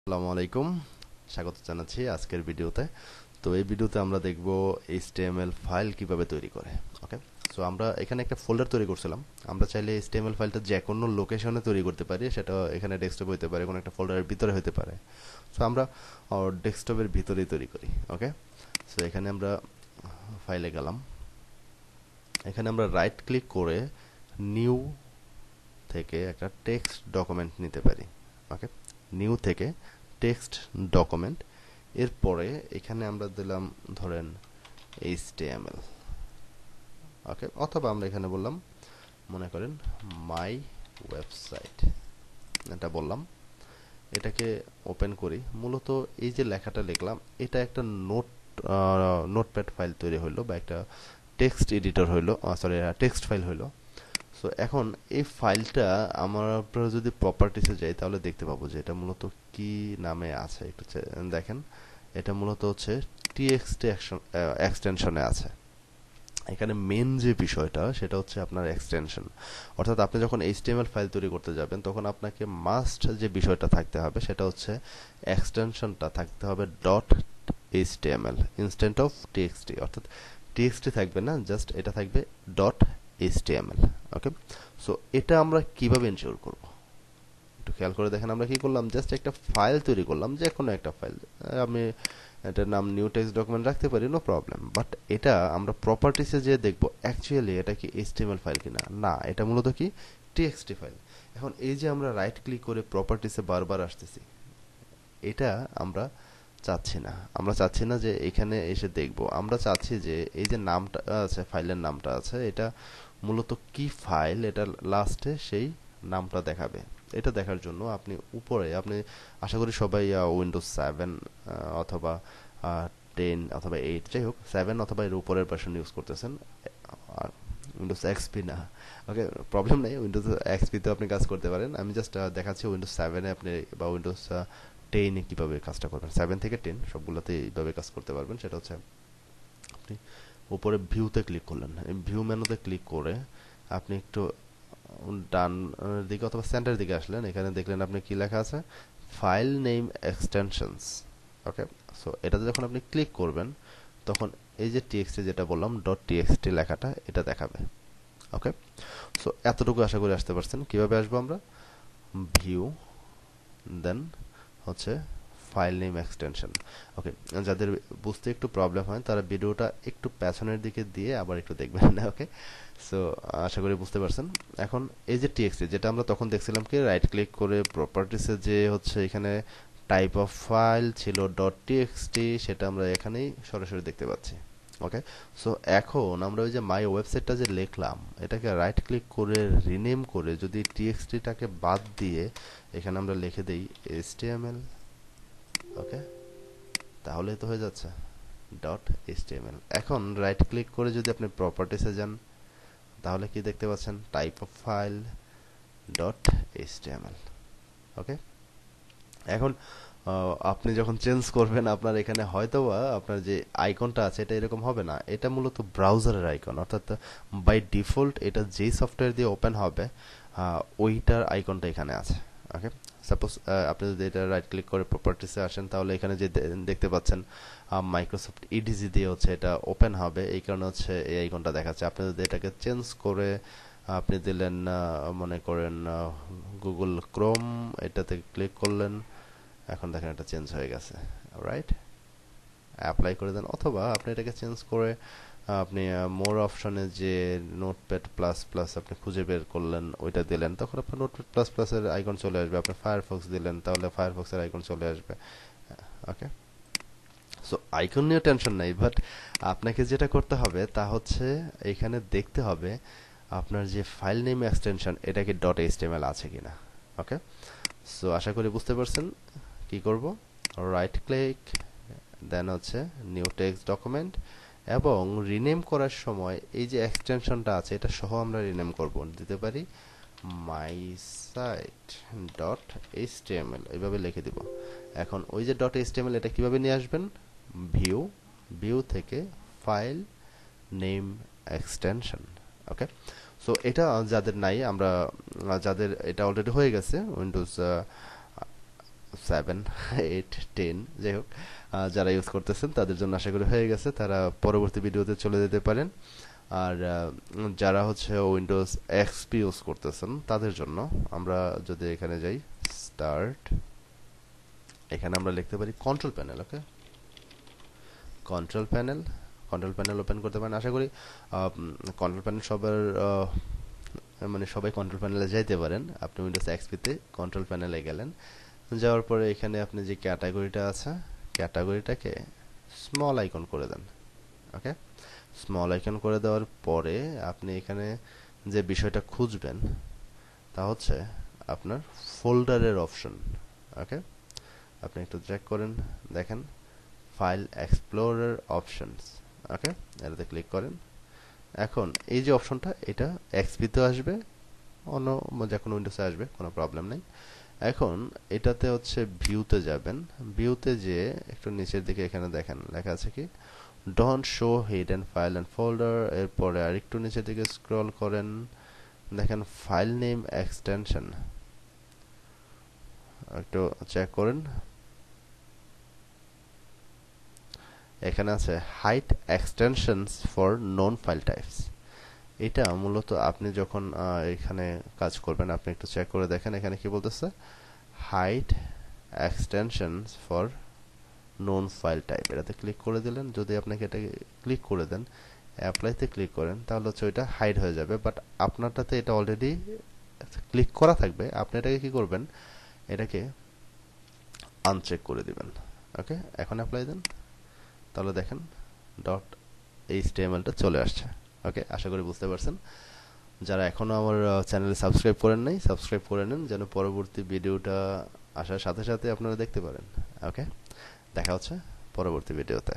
আসসালামু আলাইকুম, স্বাগত জানাচ্ছি আজকের ভিডিওতে। তো এই ভিডিওতে আমরা দেখব এইচটিএমএল ফাইল কিভাবে তৈরি করে। ওকে, সো আমরা এখানে একটা ফোল্ডার তৈরি করছিলাম। আমরা চাইলে এইচটিএমএল ফাইলটা যে কোনো লোকেশনে তৈরি করতে পারি, সেটা এখানে ডেস্কটপ হতে পারে, কোনো একটা ফোল্ডারের ভিতরে হতে পারে। সো আমরা ডেস্কটপের ভিতরেই তৈরি করি। ওকে, সো এখানে আমরা ফাইলে গেলাম। এখানে আমরা রাইট ক্লিক করে নিউ থেকে একটা টেক্সট ডকুমেন্ট নিতে পারি। ওকে, নিউ থেকে টেক্সট ডকুমেন্ট, এরপরে এখানে আমরা দিলাম ধরেন এইচটিএমএল। ওকে, অথবা আমরা এখানে বললাম মনে করেন মাই ওয়েবসাইট, এটা বললাম। এটাকে ওপেন করি। মূলত এই যে লেখাটা লিখলাম, এটা একটা নোটপ্যাড ফাইল তৈরি হলো, বা একটা টেক্সট এডিটর হইলো, সরি টেক্সট ফাইল হইলো। সো এখন এই ফাইলটা আমরা যদি প্রপার্টিসে যাই, তাহলে দেখতে পাবো যে এটা মূলত কি নামে আছে। একটু দেখেন, এটা মূলত হচ্ছে টিএক্সটি এক্সটেনশনে আছে। এখানে মেন যে বিষয়টা, সেটা হচ্ছে আপনার এক্সটেনশন। অর্থাৎ আপনি যখন এইচটিএমএল ফাইল তৈরি করতে যাবেন, তখন আপনাকে মাস্ট যে বিষয়টা থাকতে হবে, সেটা হচ্ছে এক্সটেনশনটা থাকতে হবে dot HTML instant of TXT. অর্থাৎ টিএক্সটি থাকবে না, জাস্ট এটা থাকবে ডট এইচটিএমএল। ওকে, সো এটা আমরা কিভাবে এনশিওর করব, একটু খেয়াল করে দেখেন। আমরা কি করলাম, জাস্ট একটা ফাইল তৈরি করলাম, যে কোনো একটা ফাইল। আমি এটার নাম নিউ টেক্সট ডকুমেন্ট রাখতে পারি, নো প্রবলেম। বাট এটা আমরা প্রপার্টিসে যে দেখবো অ্যাকচুয়ালি এটা কি এইচটিএমএল ফাইল কিনা। না, এটা মূলত কি টিএক্সটি ফাইল। এখন এই যে আমরা রাইট ক্লিক করে প্রপার্টিসে বারবার আসতেছি, এটা আমরা চাচ্ছি না। আমরা চাচ্ছি না যে এখানে এসে দেখব। আমরা চাচ্ছি যে এই যে নামটা আছে, ফাইলের নামটা আছে, এটা মূলত কি ফাইল, এটা লাস্টে সেই নামটা দেখাবে। এটা দেখার জন্য আপনি উপরে, আপনি আশা করি সবাই উইন্ডোজ 7 অথবা 10 অথবা 8, যাই হোক 7 অথবা এর উপরের ভার্সন ইউজ করতেছেন। আর উইন্ডোজ এক্সপি না, ওকে, প্রবলেম নেই, উইন্ডোজ এক্সপিতে আপনি কাজ করতে পারেন। আমি জাস্ট দেখাচ্ছি উইন্ডোজ 7-এ আপনি, বা উইন্ডোজ 10-এ কীভাবে কাজটা করবেন। 7 থেকে 10 সবগুলোতে এইভাবে কাজ করতে পারবেন। সেটা হচ্ছে আপনি উপরে ভিউতে ক্লিক করলেন, ভিউ মেনুতে ক্লিক করে আপনি একটু ডান দিকে অথবা সেন্টারের দিকে আসলেন। এখানে দেখলেন আপনি কি লেখা আছে, ফাইল নেম এক্সটেনশনস। ওকে, সো এটাতে যখন আপনি ক্লিক করবেন, তখন এই যে টিএক্সটি যেটা বললাম ডট টিএক্সটি লেখাটা, এটা দেখাবে। ওকে, সো এতটুকু আশা করি আসতে পারছেন। কিভাবে আসবো আমরা, ভিউ, দেন হচ্ছে ফাইল নেম এক্সটেনশন। ওকে, যাদের বুঝতে একটু প্রবলেম হয়, তারা ভিডিওটা একটু পেছনের দিকে দিয়ে আবার একটু দেখবেন না। ওকে, সো আশা করি বুঝতে পারছেন। এখন এই যে টিএক্সটি, যেটা আমরা তখন দেখছিলাম কি রাইট ক্লিক করে প্রপার্টিসে যে হচ্ছে এখানে টাইপ অফ ফাইল ছিল ডট টিএক্সটি, সেটা আমরা এখানেই সরাসরি দেখতে পাচ্ছি। ওকে, সো এখন আমরা ওই যে মাই ওয়েবসাইটটা যে লিখলাম, এটাকে রাইট ক্লিক করে রিনেম করে যদি টিএক্সটিটাকে বাদ দিয়ে এখানে আমরা লিখে দেই এইচটিএমএল। ওকে, তাহলে তো হয়ে যাচ্ছে ডট এইচটিএমএল। এখন রাইট ক্লিক করে যদি আপনি প্রপার্টিসে যান, তাহলে কি দেখতে পাচ্ছেন, type of file dot HTML. Okay, এখন আপনি যখন চেঞ্জ করবেন, আপনার এখানে হয়তোবা আপনার যে আইকনটা আছে, এটা এরকম হবে না। এটা মূলত ব্রাউজারের আইকন, অর্থাৎ বাই ডিফল্ট এটা যেই সফটওয়্যার দিয়ে ওপেন হবে, ওইটার আইকনটা এখানে আছে। ওকে, সাপোজ আপনি যদি এটা রাইট ক্লিক করে প্রপার্টিসে আসেন, তাহলে এখানে যে দেখতে পাচ্ছেন মাইক্রোসফট ইডিজি দিয়ে হচ্ছে এটা ওপেন হবে, এই কারণে হচ্ছে এই আইকনটা দেখাচ্ছে। আপনি যদি এটাকে চেঞ্জ করে আপনি দিলেন মনে করেন গুগল ক্রোম, এটাতে ক্লিক করলেন, এখন দেখেন এটা চেঞ্জ হয়ে গেছে। রাইট, অ্যাপ্লাই করে দেন, অথবা আপনি এটাকে চেঞ্জ করে আপনি মোর অপশনে যে নোটপ্যাড প্লাস প্লাস আপনি খুঁজে বের করলেন, ওইটা দিলেন, তখন আপনার নোটপ্যাড প্লাস প্লাসের আইকন চলে আসবে। আপনি ফায়ারফক্স দিলেন, তাহলে ফায়ারফক্সের আইকন চলে আসবে। ওকে, সো আইকন নিয়ে টেনশন নাই, বাট আপনাকে যেটা করতে হবে তা হচ্ছে এখানে দেখতে হবে আপনার যে ফাইল নেম এক্সটেনশন, এটা কি ডট এইচটিএমএল আছে কিনা। ওকে, সো আশা করি বুঝতে পারছেন কি করব। রাইট ক্লিক, দেন হচ্ছে নিউ টেক্সট ডকুমেন্ট, এবং রিনেম করার সময় এই যে এক্সটেনশনটা আছে, এটা সহ আমরা রিনেম করব। দিতে পারি মাই সাইট ডট এইচটিএমএল, এইভাবে লিখে দিব। এখন ওই যে ডট এইচটিএমএল, এটা কিভাবে নিয়ে আসবেন, ভিউ, ভিউ থেকে ফাইল নেম এক্সটেনশন। ওকে, সো এটা যাদের নাই, আমরা যাদের এটা অলরেডি হয়ে গেছে উইন্ডোজ 7 8 10 যাই হোক যারা ইউজ করতেছেন তাদের জন্য আশা করি হয়ে গেছে, তারা পরবর্তী ভিডিওতে চলে যেতে পারেন। আর যারা হচ্ছে উইন্ডোজ এক্সপি ইউজ করতেছেন তাদের জন্য আমরা যদি এখানে যাই স্টার্ট, এখানে আমরা লিখতে পারি কন্ট্রোল প্যানেল। ওকে, কন্ট্রোল প্যানেল ওপেন করতে পারেন। আশা করি কন্ট্রোল প্যানেল সবার মানে সবাই কন্ট্রোল প্যানেলে যাইতে পারেন। আপনি উইন্ডোজ এক্সপিতে কন্ট্রোল প্যানেলে গেলেন, যাওয়ার পরে এখানে আপনি যে ক্যাটাগরিটা আছে ক্যাটাগরিটাকে স্মল আইকন করে দেন। ওকে, স্মল আইকন করে দেওয়ার পরে আপনি এখানে যে বিষয়টা খুঁজবেন তা হচ্ছে আপনার ফোল্ডারের অপশন। ওকে, আপনি একটু চেক করেন, দেখেন ফাইল এক্সপ্লোরার অপশনস। ওকে, এটাতে ক্লিক করেন। এখন এই যে অপশনটা এটা এক্সপিতে আসবে, অন্য যে কোনো উইন্ডোজে আসবে, কোনো প্রবলেম নেই। এখন এটাতে হচ্ছে ভিউতে যাবেন, ভিউতে যেয়ে একটু নিচের দিকে এখানে দেখেন লেখা আছে কি don't show hidden file and folder. এরপরে আর একটু নিচের দিকে স্ক্রল করেন, দেখেন ফাইল নেম এক্সটেনশন, একটু চেক করেন। এখানে আছে hide extensions for known file types. এটা মূলত আপনি যখন এখানে কাজ করবেন আপনি একটু চেক করে দেখেন এখানে কি বলতেছে, hide extensions for known file type. এটাতে ক্লিক করে দিলেন, যদি আপনাকে এটা ক্লিক করে দেন অ্যাপ্লাইতে ক্লিক করেন তাহলে হচ্ছে ওইটা হাইড হয়ে যাবে, বাট আপনারটাতে এটা অলরেডি ক্লিক করা থাকবে। আপনি এটাকে কি করবেন, এটাকে আনচেক করে দিবেন। ওকে, এখন অ্যাপ্লাই দেন, তাহলে দেখেন ডট এইচটিএমএলটা চলে আসছে। ওকে, আশা করি বুঝতে পারছেন। যারা এখনো আমার চ্যানেলে সাবস্ক্রাইব করেন নাই সাবস্ক্রাইব করে নেন, যেন পরবর্তী ভিডিওটা আসার সাথে সাথে আপনারা দেখতে পারেন। ওকে, দেখা হচ্ছে পরবর্তী ভিডিওতে।